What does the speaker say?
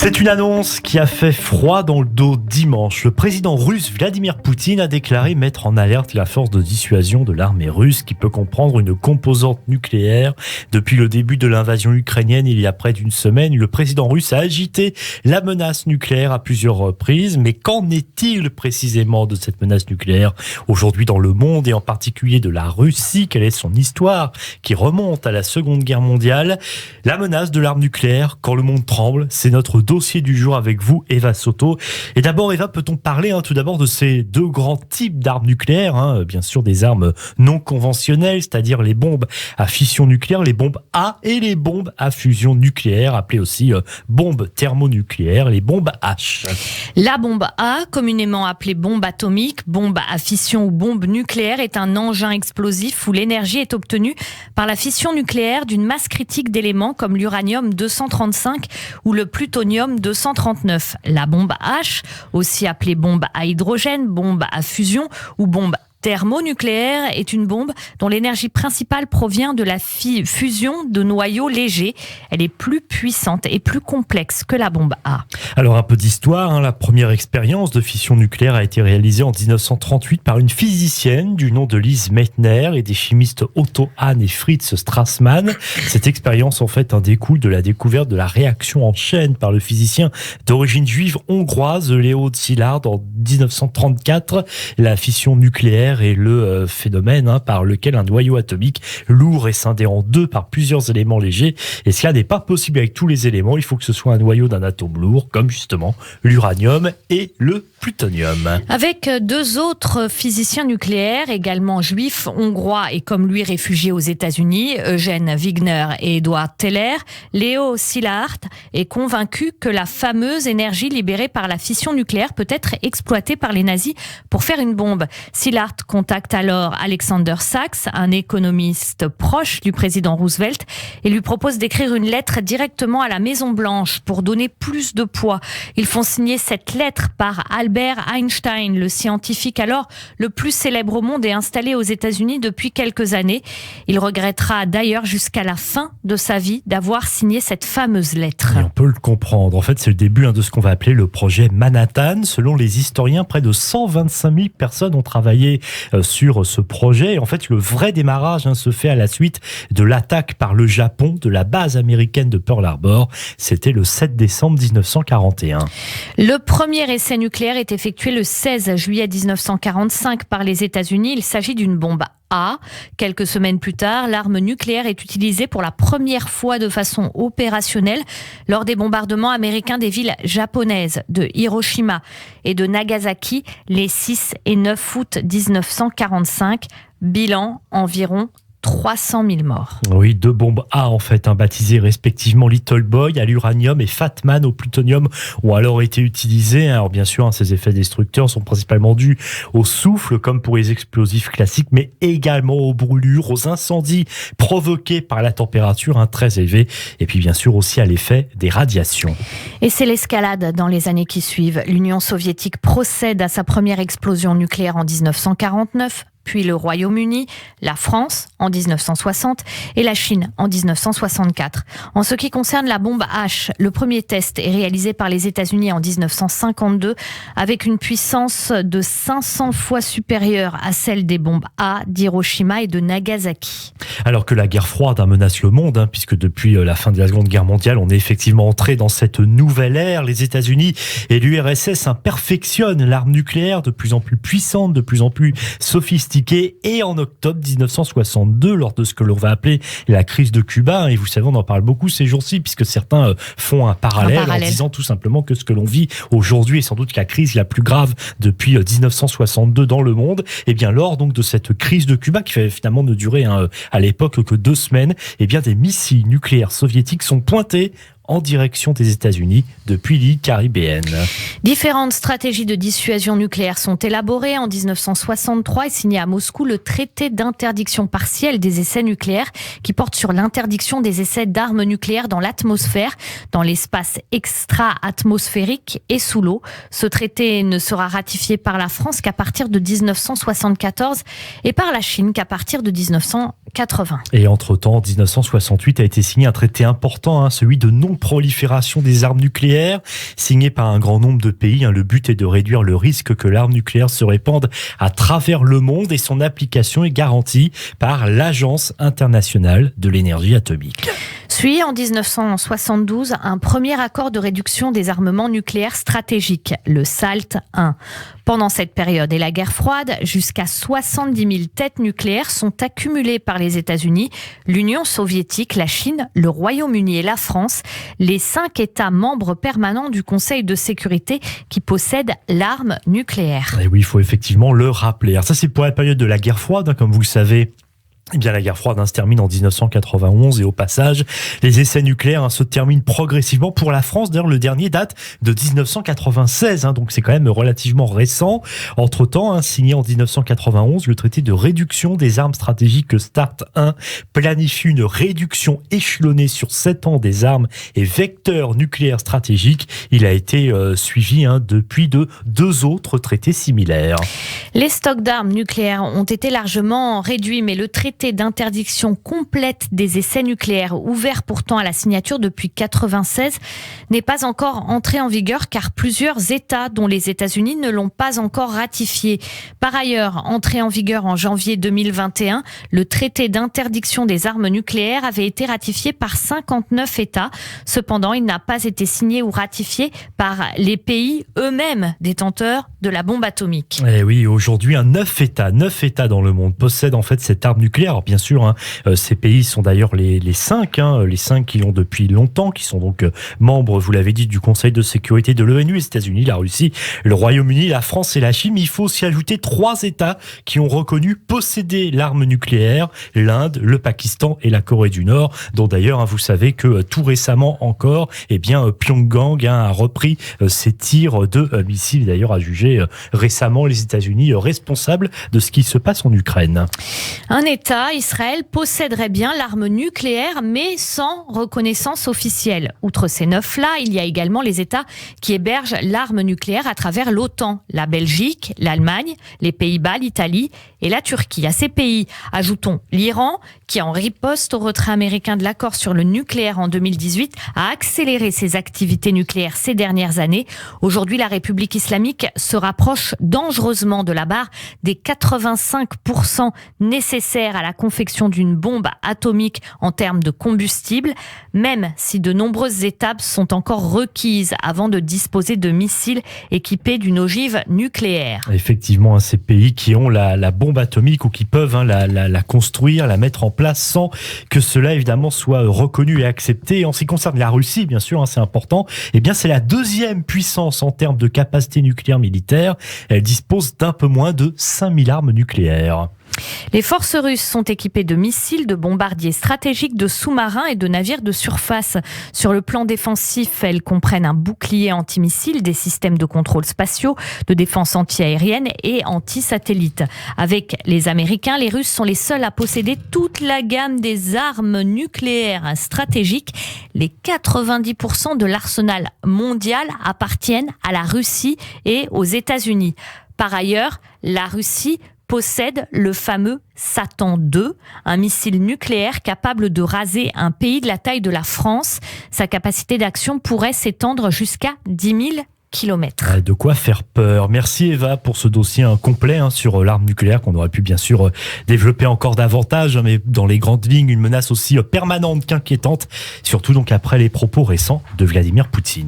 C'est une annonce qui a fait froid dans le dos dimanche. Le président russe Vladimir Poutine a déclaré mettre en alerte la force de dissuasion de l'armée russe qui peut comprendre une composante nucléaire. Depuis le début de l'invasion ukrainienne il y a près d'une semaine, le président russe a agité la menace nucléaire à plusieurs reprises. Mais qu'en est-il précisément de cette menace nucléaire aujourd'hui dans le monde et en particulier de la Russie? Quelle est son histoire qui remonte à la Seconde Guerre mondiale? La menace de l'arme nucléaire quand le monde tremble, c'est notre dossier du jour avec vous, Eva Soto. Et d'abord, Eva, peut-on parler tout d'abord de ces deux grands types d'armes nucléaires, bien sûr des armes non conventionnelles, c'est-à-dire les bombes à fission nucléaire, les bombes A et les bombes à fusion nucléaire, appelées aussi bombes thermonucléaires, les bombes H. La bombe A, communément appelée bombe atomique, bombe à fission ou bombe nucléaire, est un engin explosif où l'énergie est obtenue par la fission nucléaire d'une masse critique d'éléments comme l'uranium 235 ou le plutonium 239. La bombe H, aussi appelée bombe à hydrogène, bombe à fusion ou bombe thermonucléaire, est une bombe dont l'énergie principale provient de la fusion de noyaux légers. Elle est plus puissante et plus complexe que la bombe A. Alors un peu d'histoire, la première expérience de fission nucléaire a été réalisée en 1938 par une physicienne du nom de Lise Meitner et des chimistes Otto Hahn et Fritz Strassmann. Cette expérience en fait découle de la découverte de la réaction en chaîne par le physicien d'origine juive hongroise Léo Szilard en 1934. La fission nucléaire est le phénomène par lequel un noyau atomique lourd est scindé en deux par plusieurs éléments légers. Et cela n'est pas possible avec tous les éléments. Il faut que ce soit un noyau d'un atome lourd, comme justement l'uranium et le plutonium. Avec deux autres physiciens nucléaires, également juifs, hongrois et comme lui réfugiés aux États-Unis, Eugène Wigner et Edward Teller, Léo Szilard est convaincu que la fameuse énergie libérée par la fission nucléaire peut être exploitée par les nazis pour faire une bombe. Szilard contacte alors Alexander Sachs, un économiste proche du président Roosevelt, et lui propose d'écrire une lettre directement à la Maison-Blanche pour donner plus de poids. Ils font signer cette lettre par Albert Einstein, le scientifique alors le plus célèbre au monde et installé aux États-Unis depuis quelques années. Il regrettera d'ailleurs jusqu'à la fin de sa vie d'avoir signé cette fameuse lettre. Et on peut le comprendre. En fait, c'est le début de ce qu'on va appeler le projet Manhattan. Selon les historiens, près de 125 000 personnes ont travaillé sur ce projet. Et en fait, le vrai démarrage se fait à la suite de l'attaque par le Japon de la base américaine de Pearl Harbor. C'était le 7 décembre 1941. Le premier essai nucléaire est effectué le 16 juillet 1945 par les États-Unis. Il s'agit d'une bombe A. Quelques semaines plus tard, l'arme nucléaire est utilisée pour la première fois de façon opérationnelle lors des bombardements américains des villes japonaises de Hiroshima et de Nagasaki les 6 et 9 août 1945. Bilan, environ 300 000 morts. Oui, deux bombes A en fait, baptisées respectivement Little Boy à l'uranium et Fat Man au plutonium ont alors été utilisées. Alors bien sûr, ces effets destructeurs sont principalement dus au souffle comme pour les explosifs classiques, mais également aux brûlures, aux incendies provoqués par la température très élevée et puis bien sûr aussi à l'effet des radiations. Et c'est l'escalade dans les années qui suivent. L'Union soviétique procède à sa première explosion nucléaire en 1949. Puis le Royaume-Uni, la France en 1960 et la Chine en 1964. En ce qui concerne la bombe H, le premier test est réalisé par les États-Unis en 1952 avec une puissance de 500 fois supérieure à celle des bombes A d'Hiroshima et de Nagasaki. Alors que la guerre froide menace le monde, puisque depuis la fin de la Seconde Guerre mondiale, on est effectivement entré dans cette nouvelle ère. Les États-Unis et l'URSS perfectionnent l'arme nucléaire de plus en plus puissante, de plus en plus sophistiquée. Et en octobre 1962, lors de ce que l'on va appeler la crise de Cuba, et vous savez, on en parle beaucoup ces jours-ci, puisque certains font un parallèle en disant tout simplement que ce que l'on vit aujourd'hui est sans doute la crise la plus grave depuis 1962 dans le monde. Et bien lors donc de cette crise de Cuba, qui finalement ne durer à l'époque que 2 semaines, et bien des missiles nucléaires soviétiques sont pointés en direction des États-Unis depuis l'île caribéenne. Différentes stratégies de dissuasion nucléaire sont élaborées. En 1963 est signé à Moscou le traité d'interdiction partielle des essais nucléaires qui porte sur l'interdiction des essais d'armes nucléaires dans l'atmosphère, dans l'espace extra-atmosphérique et sous l'eau. Ce traité ne sera ratifié par la France qu'à partir de 1974 et par la Chine qu'à partir de 1980. 1980. Et entre-temps, en 1968 a été signé un traité important, celui de non-prolifération des armes nucléaires, signé par un grand nombre de pays. Le but est de réduire le risque que l'arme nucléaire se répande à travers le monde et son application est garantie par l'Agence internationale de l'énergie atomique. Suit en 1972 un premier accord de réduction des armements nucléaires stratégiques, le SALT I. Pendant cette période et la guerre froide, jusqu'à 70 000 têtes nucléaires sont accumulées par les États-Unis, l'Union soviétique, la Chine, le Royaume-Uni et la France, les 5 États membres permanents du Conseil de sécurité qui possèdent l'arme nucléaire. Et oui, il faut effectivement le rappeler. Alors ça, c'est pour la période de la guerre froide, comme vous le savez. Eh bien, la guerre froide se termine en 1991 et au passage, les essais nucléaires se terminent progressivement pour la France. D'ailleurs, le dernier date de 1996, donc c'est quand même relativement récent. Entre-temps, signé en 1991, le traité de réduction des armes stratégiques START I planifie une réduction échelonnée sur 7 ans des armes et vecteurs nucléaires stratégiques. Il a été suivi depuis de 2 autres traités similaires. Les stocks d'armes nucléaires ont été largement réduits, mais le traité d'interdiction complète des essais nucléaires, ouvert pourtant à la signature depuis 1996, n'est pas encore entré en vigueur car plusieurs États, dont les États-Unis, ne l'ont pas encore ratifié. Par ailleurs, entré en vigueur en janvier 2021, le traité d'interdiction des armes nucléaires avait été ratifié par 59 États. Cependant, il n'a pas été signé ou ratifié par les pays eux-mêmes détenteurs de la bombe atomique. Et oui, aujourd'hui, 9 États dans le monde possèdent en fait cette arme nucléaire. Alors bien sûr, ces pays sont d'ailleurs les 5 qui l'ont depuis longtemps, qui sont donc membres, vous l'avez dit, du Conseil de sécurité de l'ONU, les États-Unis, la Russie, le Royaume-Uni, la France et la Chine. Mais il faut aussi ajouter 3 États qui ont reconnu posséder l'arme nucléaire, l'Inde, le Pakistan et la Corée du Nord, dont d'ailleurs, vous savez que tout récemment encore, Pyongyang a repris ses tirs de missiles. D'ailleurs, a jugé récemment les États-Unis responsables de ce qui se passe en Ukraine. Un État, Israël, posséderait bien l'arme nucléaire, mais sans reconnaissance officielle. Outre ces 9-là, il y a également les États qui hébergent l'arme nucléaire à travers l'OTAN. La Belgique, l'Allemagne, les Pays-Bas, l'Italie et la Turquie. À ces pays, ajoutons l'Iran, qui en riposte au retrait américain de l'accord sur le nucléaire en 2018, a accéléré ses activités nucléaires ces dernières années. Aujourd'hui, la République islamique se rapproche dangereusement de la barre des 85% nécessaires à la confection d'une bombe atomique en termes de combustible, même si de nombreuses étapes sont encore requises avant de disposer de missiles équipés d'une ogive nucléaire. Effectivement, ces pays qui ont la bombe atomique ou qui peuvent la construire, la mettre en place sans que cela évidemment soit reconnu et accepté. Et en ce qui concerne la Russie, bien sûr, c'est important, c'est la 2e puissance en termes de capacité nucléaire militaire. Elle dispose d'un peu moins de 5000 armes nucléaires. Les forces russes sont équipées de missiles, de bombardiers stratégiques, de sous-marins et de navires de surface. Sur le plan défensif, elles comprennent un bouclier antimissile, des systèmes de contrôle spatiaux, de défense anti-aérienne et anti-satellite. Avec les Américains, les Russes sont les seuls à posséder toute la gamme des armes nucléaires stratégiques. Les 90% de l'arsenal mondial appartiennent à la Russie et aux États-Unis. Par ailleurs, la Russie possède le fameux Satan II, un missile nucléaire capable de raser un pays de la taille de la France. Sa capacité d'action pourrait s'étendre jusqu'à 10 000 kilomètres. De quoi faire peur. Merci Eva pour ce dossier complet sur l'arme nucléaire qu'on aurait pu bien sûr développer encore davantage, mais dans les grandes lignes, une menace aussi permanente qu'inquiétante, surtout donc après les propos récents de Vladimir Poutine.